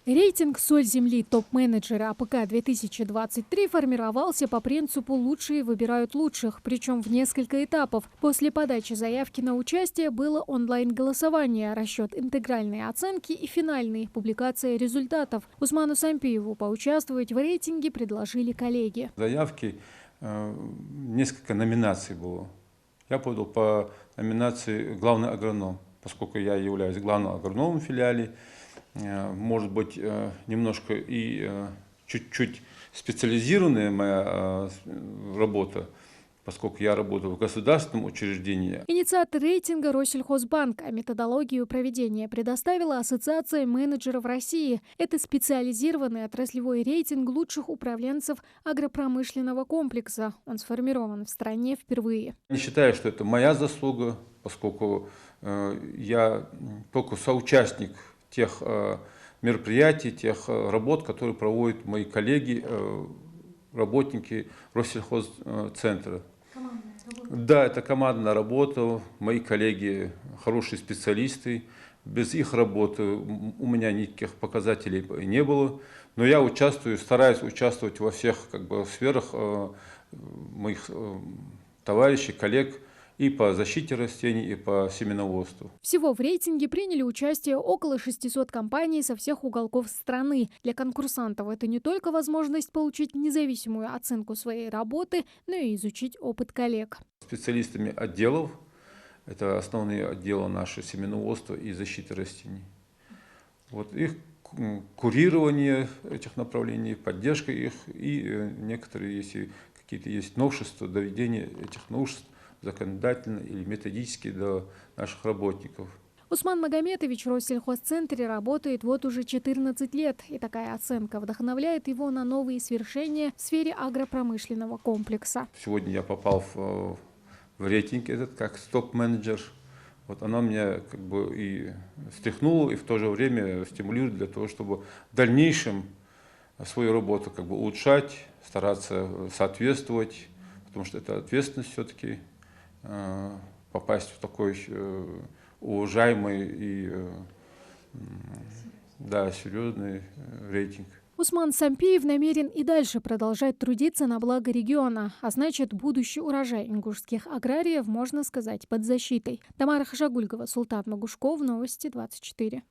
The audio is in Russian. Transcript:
Рейтинг «Соль земли. Топ-менеджеры АПК-2023» формировался по принципу «лучшие выбирают лучших», причем в несколько этапов. После подачи заявки на участие было онлайн-голосование, расчет интегральной оценки и финальной публикация результатов. Усману Сампиеву поучаствовать в рейтинге предложили коллеги. Заявки, несколько номинаций было. Я подал по номинации «Главный агроном», поскольку я являюсь главным агрономом в филиале. Может быть, немножко и чуть-чуть специализированная моя работа, поскольку я работаю в государственном учреждении. Инициатор рейтинга Россельхозбанк, а методологию проведения предоставила Ассоциация менеджеров России. Это специализированный отраслевой рейтинг лучших управленцев агропромышленного комплекса. Он сформирован в стране впервые. Не считаю, что это моя заслуга, поскольку я только соучастник тех мероприятий, тех работ, которые проводят мои коллеги, работники Россельхозцентра. Да, это командная работа, мои коллеги хорошие специалисты. Без их работы у меня никаких показателей не было. Но я участвую, стараюсь участвовать во всех сферах моих товарищей, коллег, и по защите растений, и по семеноводству. Всего в рейтинге приняли участие около 600 компаний со всех уголков страны. Для конкурсантов это не только возможность получить независимую оценку своей работы, но и изучить опыт коллег. Специалистами отделов, это основные отделы наши семеноводства и защиты растений. Вот их курирование этих направлений, поддержка их и некоторые, если какие-то есть новшества, доведение этих новшеств законодательно или методически до наших работников. Усман Магометович в Россельхозцентре работает вот уже 14 лет, и такая оценка вдохновляет его на новые свершения в сфере агропромышленного комплекса. Сегодня я попал в рейтинг этот как топ-менеджер. Вот она меня и встряхнула, и в то же время стимулирует для того, чтобы в дальнейшем свою работу улучшать, стараться соответствовать, потому что это ответственность все-таки попасть в такой уважаемый и серьезный рейтинг. Усман Сампиев намерен и дальше продолжать трудиться на благо региона, а значит, будущий урожай ингушских аграриев, можно сказать, под защитой. Тамара Хашагульгова, Султан Магушков, Новости 24.